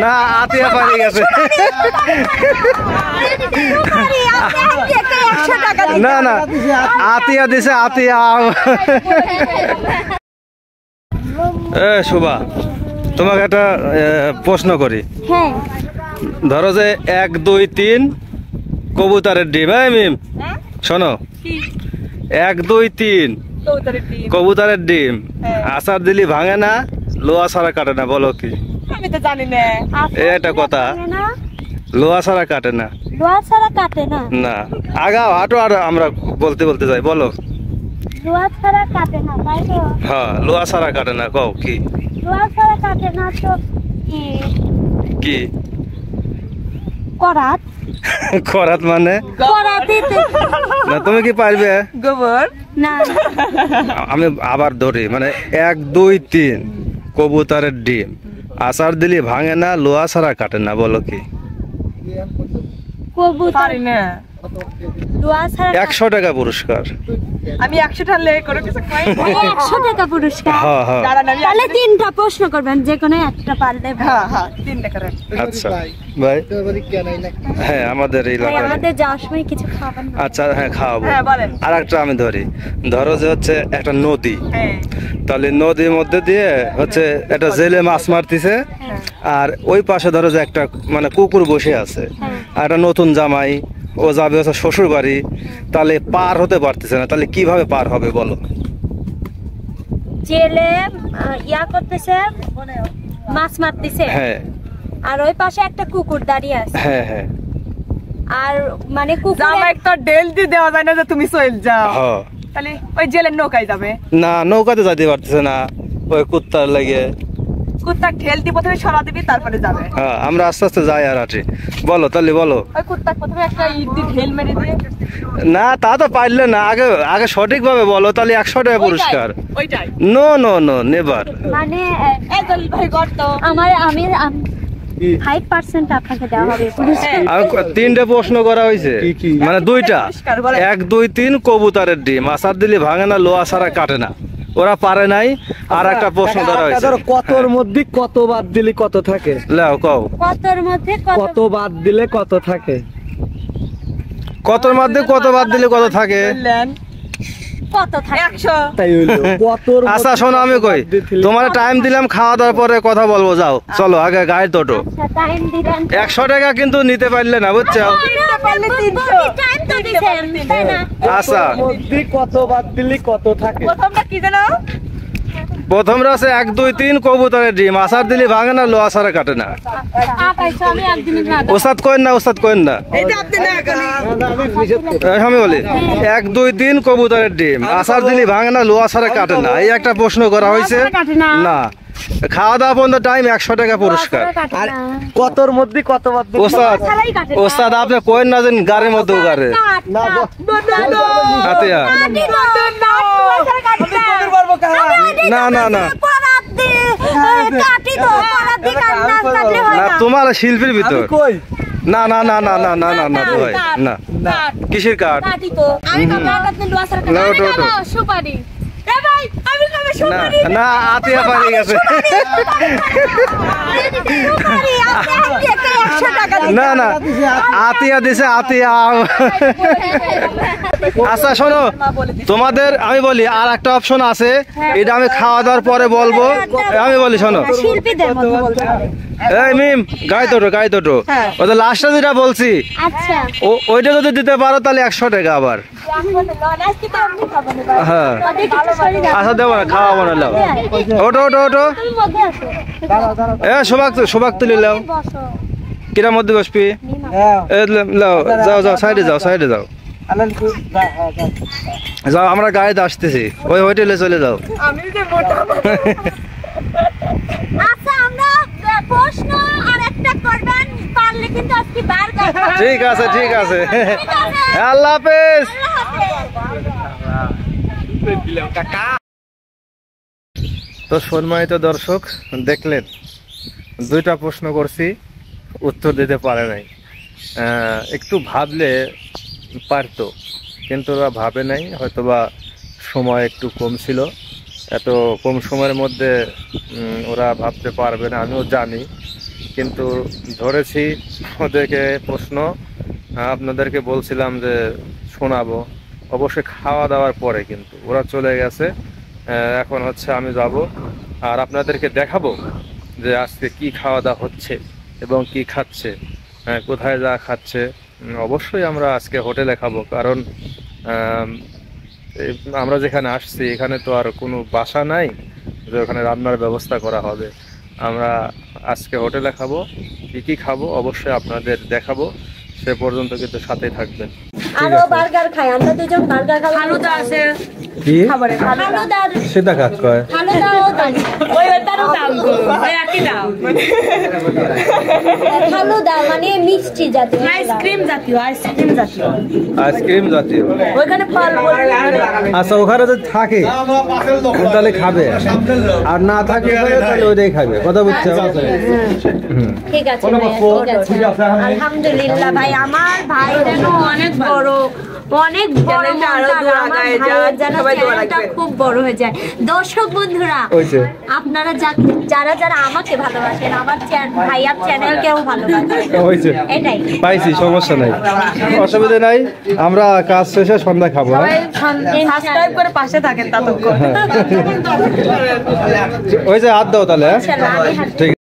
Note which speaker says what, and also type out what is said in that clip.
Speaker 1: না আতিয়া পারি গেছে না না আতিয়া দিছে আতিয়া শোভা তোমাকে একটা প্রশ্ন করি ধরো যে 1 2 3 কবুতরের ডিম মিম শোনো 1 2 3 কবুতরের ডিম আচার দিলি ভাঙে না লোহা ছাড়া কাটে না বলো কি
Speaker 2: আমি তো জানি না
Speaker 1: এটা কথা লোহা ছাড়া কাটে না না আগাও হাঁটো আর আমরা বলতে বলতে যাই বলো
Speaker 3: লোহা ছাড়া কাটে না তাই তো
Speaker 1: হ্যাঁ লোহা ছাড়া কাটে না কও কি
Speaker 3: লোহা ছাড়া কাটে না তো
Speaker 1: কি
Speaker 3: করাত
Speaker 1: করাত মানে না তুমি কি পারবে
Speaker 2: গোবর
Speaker 3: না
Speaker 1: আমি আবার ধরি মানে 1 2 3 কবুতরের ডিম আচার দিলি ভাঙে না লোহা ছাড়া কাটে না বলো কি
Speaker 2: পারি না
Speaker 3: লোহা ছাড়া
Speaker 1: 100 টাকা পুরস্কার
Speaker 2: আমি 100 টাকা লে করে কিছু কই
Speaker 3: 100 টাকা পুরস্কার
Speaker 1: হ্যাঁ হ্যাঁ
Speaker 3: তাহলে 3টা প্রশ্ন করবেন যে কোনো একটা পারলে
Speaker 2: হ্যাঁ হ্যাঁ 3টা করে
Speaker 1: আচ্ছা ভাই হ্যাঁ আমাদের এই
Speaker 3: ভাই
Speaker 1: এলাকায়
Speaker 3: আমাদের যাওয়ার সময় কিছু খাবেন না
Speaker 1: আচ্ছা হ্যাঁ খাওয়াবো
Speaker 2: হ্যাঁ বলেন
Speaker 1: আরেকটা আমি ধরি ধরো যে হচ্ছে একটা নদী
Speaker 2: হ্যাঁ
Speaker 1: তাহলে নদীর মধ্যে দিয়ে হচ্ছে একটা জেলে মাছ মারতিছে আর ওই পাশে ধরো যে একটা মানে কুকুর বসে আছে আর একটা নতুন জামাই ও যাবে হচ্ছে শ্বশুর বাড়ি তাহলে পার হতে পারতেছে না তাহলে কিভাবে পার হবে বলো
Speaker 3: জেলে ইয়া করতেছে মাছ মারতেছে
Speaker 1: হ্যাঁ
Speaker 3: আর ওই পাশে একটা কুকুর দাঁড়িয়ে আছে
Speaker 1: হ্যাঁ হ্যাঁ
Speaker 3: আর মানে কুকুর
Speaker 2: জামা একটা ডেল দি দেওয়া যায় না যে তুমি চল যাও
Speaker 1: হ্যাঁ
Speaker 2: তাহলে ওই জেলের নৌকায় যাবে
Speaker 1: না নৌকাতে যাইতে পারতেছে না ওই কুত্তার লাগে
Speaker 2: কুত্তা ঠেল দি প্রথমে সরা দিবি তারপরে যাবে
Speaker 1: হ্যাঁ আমরা আস্তে আস্তে যাই আর হাঁটি বলো তাহলে বলো
Speaker 2: ওই কুত্তা প্রথমে একটা ইট দি ঢেল মেরে দিয়ে
Speaker 1: না তা তো পারলে না আগে আগে সঠিকভাবে বলো তাহলে 100 টাকা পুরস্কার
Speaker 2: ওইটাই
Speaker 1: নো নো নো নেভার
Speaker 3: মানে
Speaker 2: এই দলিল ভাই গর্ত
Speaker 3: আমার আমি 5% আপনাকে দেওয়া হবে পুরস্কার
Speaker 1: আর 3টে প্রশ্ন করা হয়েছে মানে 2টা 1 2 3 কবুতরের ডিম আচার দিলে ভাঙে না লোহা ছাড়া কাটে না ওরা পারে নাই আর একটা প্রশ্ন ধরা হয়েছে
Speaker 4: কতর মধ্যে কত বাদ দিলে কত থাকে
Speaker 1: লাও কও
Speaker 3: কতর মধ্যে
Speaker 4: কত বাদ দিলে কত থাকে
Speaker 1: কতর মধ্যে কত বাদ দিলে কত থাকে
Speaker 2: বললেন
Speaker 3: কত থাকে
Speaker 2: 100
Speaker 4: তাই হইলো কতর
Speaker 1: আচ্ছা শোনো আমি কই তোমার টাইম দিলাম খাওয়া দাওয়ার পরে কথা বলবো যাও চলো আগে গাড়ি তোটো
Speaker 3: আচ্ছা টাইম দিবেন
Speaker 1: 100 টাকা কিন্তু নিতে পারলে না বুঝছো
Speaker 2: পারলে 300
Speaker 3: টাইম তো দিবেন তাই না
Speaker 1: আচ্ছা
Speaker 4: মধ্যে কত বাদ দিলে কত থাকে
Speaker 2: প্রথমটা কি জানো
Speaker 1: প্রথম রাসে 1 2 3 কবুতরের ডিম আচার দিলে ভাঙে না লোহা ছাড়া কাটে না
Speaker 3: আমি একদিন না
Speaker 1: ওস্তাদ কইন না
Speaker 2: এটা আপনি না করি
Speaker 1: আমি বলি 1 2 3 কবুতরের ডিম আচার দিলে ভাঙে না লোহা ছাড়া কাটে না এই একটা প্রশ্ন করা হয়েছে না খাওয়া দাওয়া পর্যন্ত টাইম 100 টাকা পুরস্কার
Speaker 4: আর কতর মধ্যে কত বাদ দিলে
Speaker 1: ওস্তাদ ওস্তাদ আপনি কইন না যেন গাড়ির মধ্যে গাড়ে আতিয়া না না না না তোমার শিল্পীর ভিতর
Speaker 4: কই
Speaker 1: না না না না না না না না ভাই না কিসের কাঠ
Speaker 3: সুপারি
Speaker 1: না না আতিয়া পারি গেছে না না আতিয়া দিছে আতিয়া আচ্ছা শোনো তোমাদের আমি বলি আর একটা অপশন আছে এটা আমি খাওয়া দাওয়ার পরে বলবো আমি বলি শোনো
Speaker 3: শিল্পীদের মধ্যে বলতে হবে
Speaker 1: এই মিম গাড়ি তোটো ওই তো লাস্টে যেটা বলছি
Speaker 3: আচ্ছা
Speaker 1: ওইটা যদি দিতে পারো তাহলে 100 টাকা আবার হ্যাঁ আচ্ছা দেবো না খাওয়াবো না লাও ওটো ওটো ওটো এ সোবাক তুলি লাও কিরার মধ্যে বসবি লাও যাও যাও সাইডে যাও যাও আমরা গাড়িতে আসতেছি ওই হোটেলে চলে যাও
Speaker 2: আমি যে মোটা
Speaker 3: আচ্ছা আমরা প্রশ্ন আর একটা করবেন পারলে কিন্তু আজকে বার
Speaker 1: ঠিক আছে আল্লাহ হাফেজ তো সম্মানিত দর্শক দেখলেন 2টা প্রশ্ন করছি উত্তর দিতে পারে নাই একটু ভাবলে পারতো কিন্তু ওরা ভাবে নাই হয়তোবা সময় একটু কম ছিল এত কম সময়ের মধ্যে ওরা ভাবতে পারবে না, আমিও জানি, কিন্তু ধরেছি ওদেরকে প্রশ্ন। আপনাদেরকে বলছিলাম যে শোনাবো, অবশ্যই খাওয়া দাওয়ার পরে। কিন্তু ওরা চলে গেছে, এখন হচ্ছে আমি যাব আর আপনাদেরকে দেখাবো যে আজকে কি খাওয়া দাওয়া হচ্ছে এবং কি খাচ্ছে, কোথায় যা খাচ্ছে। অবশ্যই আমরা আজকে হোটেলে খাবো, কারণ আমরা যেখানে আসছি এখানে তো আর কোনো বাসা নাই যে ওখানে রান্নার ব্যবস্থা করা হবে। আমরা আজকে হোটেলে খাবো, কি কি খাবো অবশ্যই আপনাদের দেখাবো, সে পর্যন্ত কিন্তু সাথেই থাকবেন।
Speaker 3: আরো বার্গার খাই আমরা, দুজন বার্গার খাবো।
Speaker 2: ফালুদা আছে
Speaker 1: কি
Speaker 2: খাবারে,
Speaker 3: ফালুদার
Speaker 1: সেটা কাজ করে?
Speaker 3: ফালুদাও দাম,
Speaker 2: ওটারও দাম তো ওই একই দাম,
Speaker 3: ফালুদা মানে মিষ্টি জাতীয়,
Speaker 2: আইসক্রিম জাতীয়, আইসক্রিম জাতীয়,
Speaker 1: আইসক্রিম জাতীয়।
Speaker 2: ওইখানে ফল
Speaker 1: আচ্ছা, ওখানে যদি থাকে তাহলে খাবে, আর না থাকে তাহলে ওইটাই খাবে। কথা বুঝছে?
Speaker 3: ঠিক আছে ভাইয়া, ঠিক আছে। আলহামদুলিল্লাহ ভাই, আমার ভাই যেন অনেক বড়, অনেক বড়
Speaker 2: চ্যানেলটা আরো
Speaker 3: মনটা,
Speaker 2: দূর
Speaker 3: আমার
Speaker 2: আগায়
Speaker 3: ভাইয়ের
Speaker 2: যায়,
Speaker 3: যেন
Speaker 2: সবাই দোয়া
Speaker 3: চ্যানেলটা
Speaker 2: রাখবেন।
Speaker 3: খুব বড় হয়ে যায়। দর্শক বন্ধুরা,
Speaker 1: হয়েছে।
Speaker 3: আপনারা যারা যারা আমাকে ভালোবাসেন, আমার ভাইয়ার চ্যানেলকেও ভালোবাসেন,
Speaker 1: হয়েছে,
Speaker 3: এটাই।
Speaker 1: পাইছি, সমস্যা নাই, অসুবিধা নাই। আমরা কাজ শেষে সন্ধ্যা খাবো।
Speaker 2: সবাই সাবস্ক্রাইব করে পাশে থাকেন ততক্ষণ।
Speaker 1: ওই যে হাত দাও তাহলে,
Speaker 3: ইনশাআল্লাহ, আমি হাত
Speaker 1: ঠিক আছে।